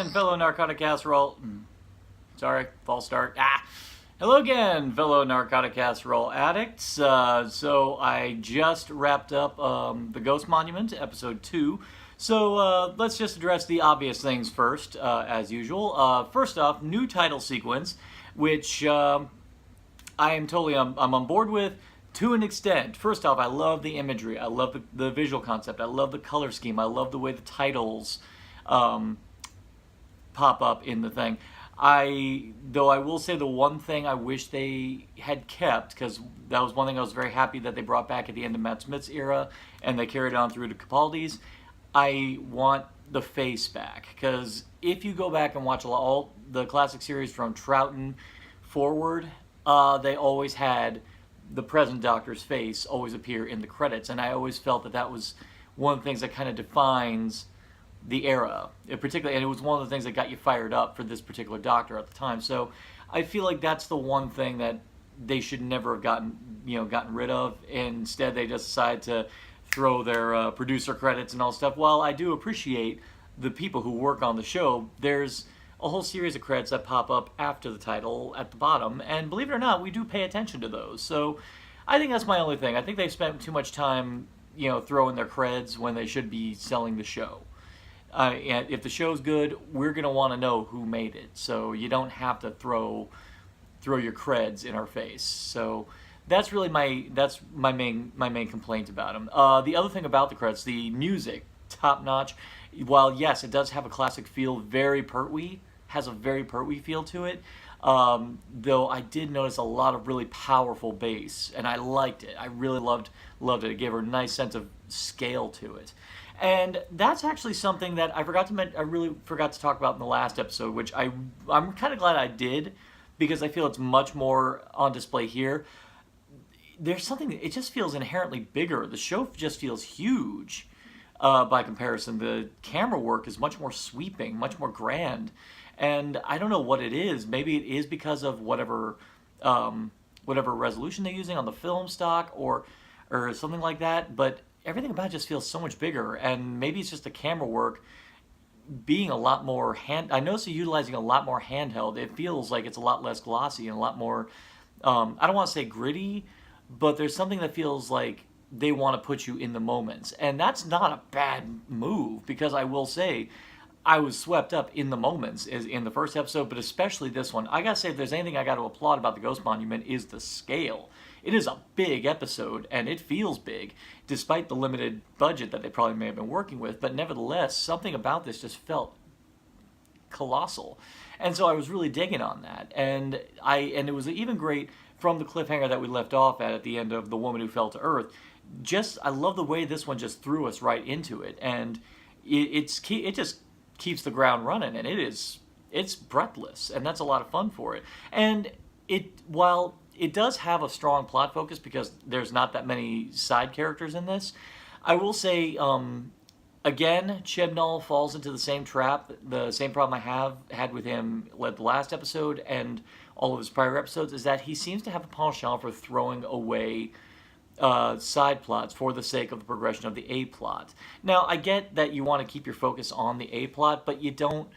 again, fellow narcotic casserole. Sorry, false start. Hello again, fellow narcotic casserole addicts. So I just wrapped up the Ghost Monument, episode 2. So let's just address the obvious things first, as usual. First off, new title sequence, which I am totally I'm on board with to an extent. First off, I love the imagery. I love the visual concept. I love the color scheme. I love the way the titles pop up in the thing. Though I will say the one thing I wish they had kept, because that was one thing I was very happy that they brought back at the end of Matt Smith's era, and they carried on through to Capaldi's. I want the face back, because if you go back and watch all the classic series from Troughton forward, they always had the present Doctor's face always appear in the credits, and I always felt that was one of the things that kind of defines the era, particularly, and it was one of the things that got you fired up for this particular Doctor at the time. So I feel like that's the one thing that they should never have gotten rid of. Instead, they just decided to throw their producer credits and all stuff. While I do appreciate the people who work on the show, there's a whole series of credits that pop up after the title at the bottom, and believe it or not, we do pay attention to those. So I think that's my only thing. I think they've spent too much time, throwing their creds when they should be selling the show. And if the show's good, we're gonna want to know who made it. So you don't have to throw your creds in our face. So that's really my main complaint about them. The other thing about the credits, the music, top notch. While yes, it does have a classic feel, very Pertwee, has a very Pertwee feel to it. Though I did notice a lot of really powerful bass, and I liked it. I really loved it. It gave her a nice sense of scale to it. And that's actually something that I really forgot to talk about in the last episode, which I'm kind of glad I did, because I feel it's much more on display here. There's something, it just feels inherently bigger. The show just feels huge by comparison. The camera work is much more sweeping, much more grand. And I don't know what it is. Maybe it is because of whatever resolution they're using on the film stock or something like that. But everything about it just feels so much bigger, and maybe it's just the camera work being a lot more I notice they're utilizing a lot more handheld. It feels like it's a lot less glossy and a lot more, I don't want to say gritty, but there's something that feels like they want to put you in the moments. And that's not a bad move, because I will say I was swept up in the moments in the first episode, but especially this one. I gotta say, if there's anything I got to applaud about the Ghost Monument, is the scale. It is a big episode, and it feels big, despite the limited budget that they probably may have been working with. But nevertheless, something about this just felt colossal, and so I was really digging on that. And it was even great from the cliffhanger that we left off at the end of The Woman Who Fell to Earth. I love the way this one just threw us right into it, and it just keeps the ground running, and it's breathless, and that's a lot of fun for it. And while it does have a strong plot focus, because there's not that many side characters in this, I will say, again, Chibnall falls into the same trap, the same problem I had with him the last episode and all of his prior episodes, is that he seems to have a penchant for throwing away side plots for the sake of the progression of the A plot. Now, I get that you want to keep your focus on the A plot, but you don't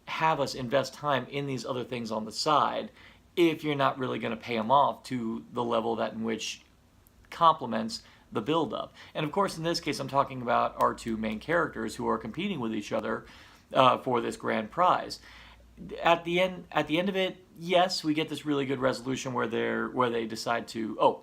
have us invest time in these other things on the side if you're not really going to pay them off to the level in which complements the build-up. And of course, in this case, I'm talking about our two main characters who are competing with each other for this grand prize. At the end of it, yes, we get this really good resolution where they decide to,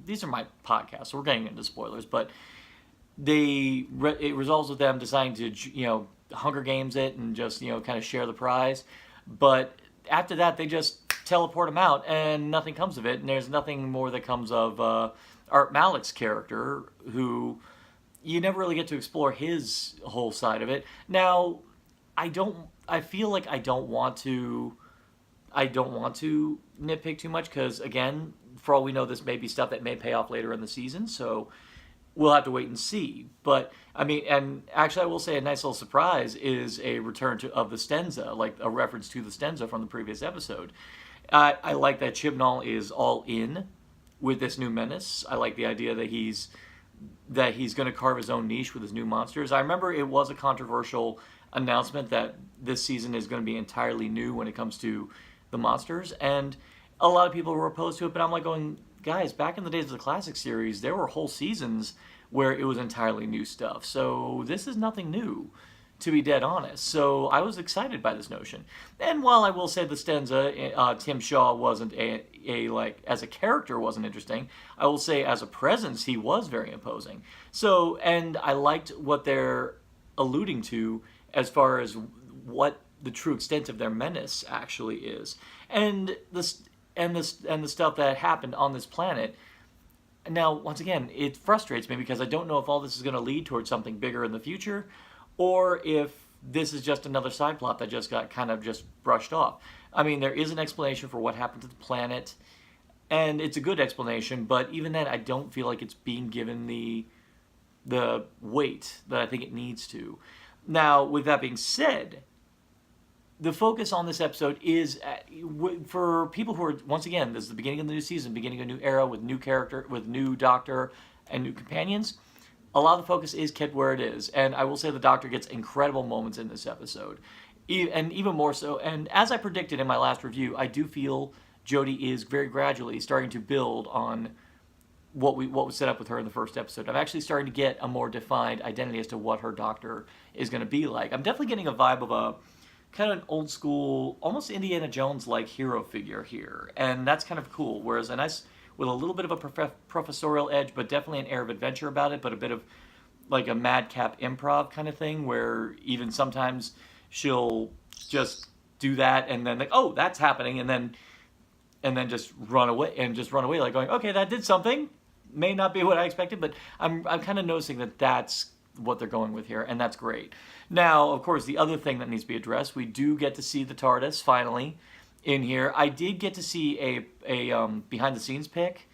these are my podcasts, so we're getting into spoilers, but it resolves with them deciding to, Hunger Games it and just, kind of share the prize. But after that, they just teleport him out, and nothing comes of it, and there's nothing more that comes of Art Malik's character, who you never really get to explore his whole side of it. Now, I feel like I don't want to nitpick too much, because again, for all we know, this may be stuff that may pay off later in the season, so we'll have to wait and see. But I mean, and actually, I will say a nice little surprise is a return of the Stenza, like a reference to the Stenza from the previous episode. I like that Chibnall is all in with this new menace. I like the idea that he's going to carve his own niche with his new monsters. I remember it was a controversial announcement that this season is going to be entirely new when it comes to the monsters, and a lot of people were opposed to it. But I'm like going, guys, back in the days of the classic series, there were whole seasons where it was entirely new stuff. So this is nothing new, to be dead honest. So I was excited by this notion. And while I will say the Stenza, Tim Shaw wasn't a like as a character wasn't interesting, I will say as a presence he was very imposing. So, and I liked what they're alluding to as far as what the true extent of their menace actually is, and the stuff that happened on this planet. Now, once again, it frustrates me because I don't know if all this is going to lead towards something bigger in the future, or if this is just another side plot that just got kind of just brushed off. I mean, there is an explanation for what happened to the planet, and it's a good explanation, but even then, I don't feel like it's being given the weight that I think it needs to. Now, with that being said, the focus on this episode is for people who are, once again, this is the beginning of the new season, beginning of a new era with new character, with new doctor and new companions. A lot of the focus is kept where it is, and I will say the doctor gets incredible moments in this episode, and even more so. And as I predicted in my last review, I do feel Jodie is very gradually starting to build on what was set up with her in the first episode. I'm actually starting to get a more defined identity as to what her doctor is going to be like. I'm definitely getting a vibe of a kind of an old school, almost Indiana Jones-like hero figure here, and that's kind of cool. Whereas a nice, with a little bit of a professorial edge, but definitely an air of adventure about it, but a bit of like a madcap improv kind of thing, where even sometimes she'll just do that and then like, oh, that's happening, and then just run away like going, okay, that did something. May not be what I expected, but I'm kind of noticing that that's what they're going with here, and that's great. Now, of course, the other thing that needs to be addressed, we do get to see the TARDIS finally in here. I did get to see a behind-the-scenes pic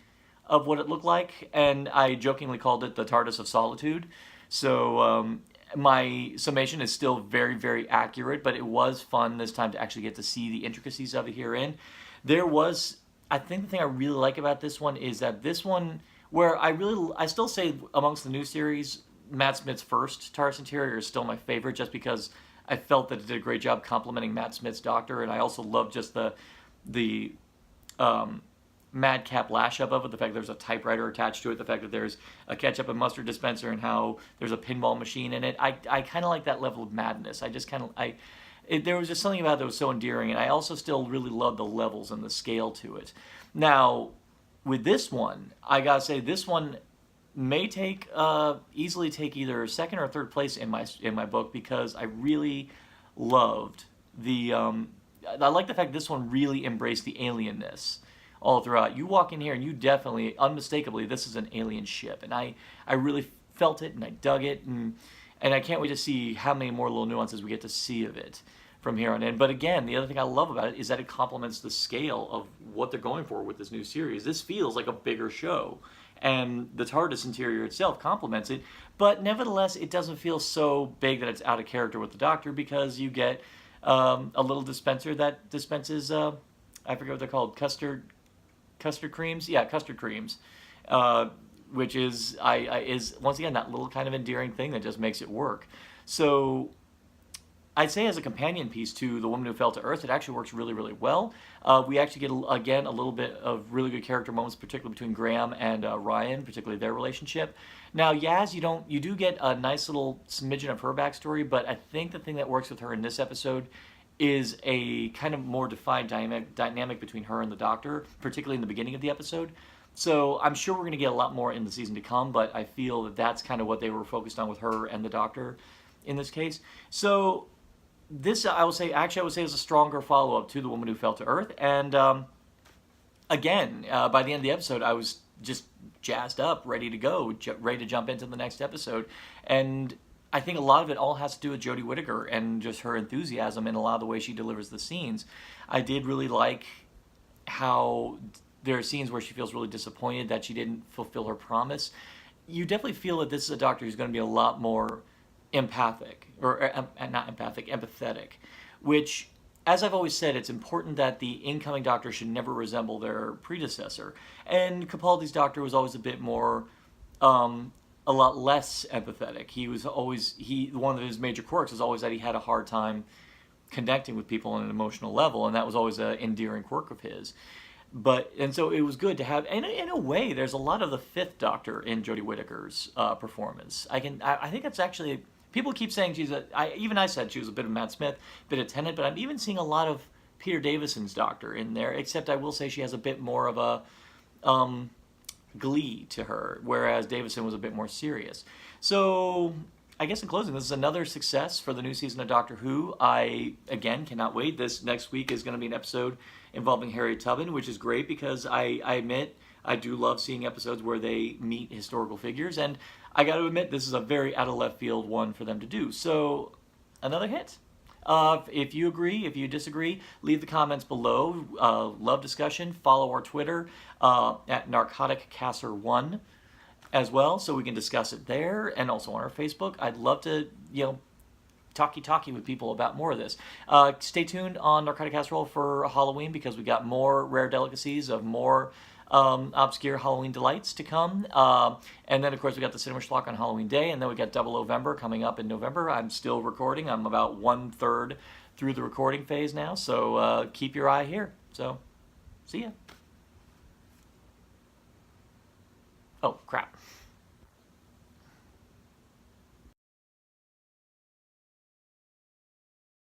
of what it looked like, and I jokingly called it the TARDIS of Solitude. So my summation is still very, very accurate, but it was fun this time to actually get to see the intricacies of it herein. I think the thing I really like about this one is that this one, where I still say amongst the new series, Matt Smith's first TARDIS interior is still my favorite, just because I felt that it did a great job complementing Matt Smith's Doctor, and I also love just the madcap lash-up of it, the fact that there's a typewriter attached to it, the fact that there's a ketchup and mustard dispenser, and how there's a pinball machine in it. I kind of like that level of madness. I just kind of, there was just something about it that was so endearing, and I also still really love the levels and the scale to it. Now, with this one, I gotta say, this one may easily take either second or third place in my book, because I really loved I like the fact this one really embraced the alienness all throughout. You walk in here and you definitely, unmistakably, this is an alien ship, and I really felt it and I dug it, and I can't wait to see how many more little nuances we get to see of it from here on in. But again, the other thing I love about it is that it complements the scale of what they're going for with this new series. This feels like a bigger show, and the TARDIS interior itself complements it, but nevertheless, it doesn't feel so big that it's out of character with the Doctor, because you get a little dispenser that dispenses, I forget what they're called, custard creams? Yeah, custard creams, which is once again that little kind of endearing thing that just makes it work. So I'd say as a companion piece to The Woman Who Fell to Earth, it actually works really, really well. We actually get, again, a little bit of really good character moments, particularly between Graham and Ryan, particularly their relationship. Now, Yaz, you do get a nice little smidgen of her backstory, but I think the thing that works with her in this episode is a kind of more defined dynamic between her and the Doctor, particularly in the beginning of the episode. So I'm sure we're going to get a lot more in the season to come, but I feel that that's kind of what they were focused on with her and the Doctor in this case. So this, I would say, is a stronger follow-up to The Woman Who Fell to Earth. And again, by the end of the episode, I was just jazzed up, ready to go, ready to jump into the next episode. And I think a lot of it all has to do with Jodie Whittaker and just her enthusiasm and a lot of the way she delivers the scenes. I did really like how there are scenes where she feels really disappointed that she didn't fulfill her promise. You definitely feel that this is a Doctor who's going to be a lot more empathetic, which, as I've always said, it's important that the incoming Doctor should never resemble their predecessor. And Capaldi's Doctor was always a bit more, a lot less empathetic. He was always, one of his major quirks was always that he had a hard time connecting with people on an emotional level, and that was always an endearing quirk of his. And so it was good to have, and in a way, there's a lot of the Fifth Doctor in Jodie Whittaker's performance. I think it's actually, people keep saying even I said she was a bit of Matt Smith, a bit of Tennant, but I'm even seeing a lot of Peter Davison's Doctor in there, except I will say she has a bit more of a glee to her, whereas Davison was a bit more serious. So I guess in closing, this is another success for the new season of Doctor Who. I, again, cannot wait. This next week is going to be an episode involving Harriet Tubman, which is great because I admit I do love seeing episodes where they meet historical figures, and I got to admit this is a very out of left field one for them to do. So another hit. If you agree, if you disagree, leave the comments below. Love discussion. Follow our Twitter at NarcoticCaster1 as well, so we can discuss it there, and also on our Facebook. I'd love to, talky with people about more of this. Stay tuned on Narcotic Casserole for Halloween because we got more rare delicacies of more obscure Halloween delights to come. And then, of course, we got the Cinema Schlock on Halloween Day, and then we got Double November coming up in November. I'm still recording. I'm about 1/3 through the recording phase now, so keep your eye here. So, see ya. Oh, crap.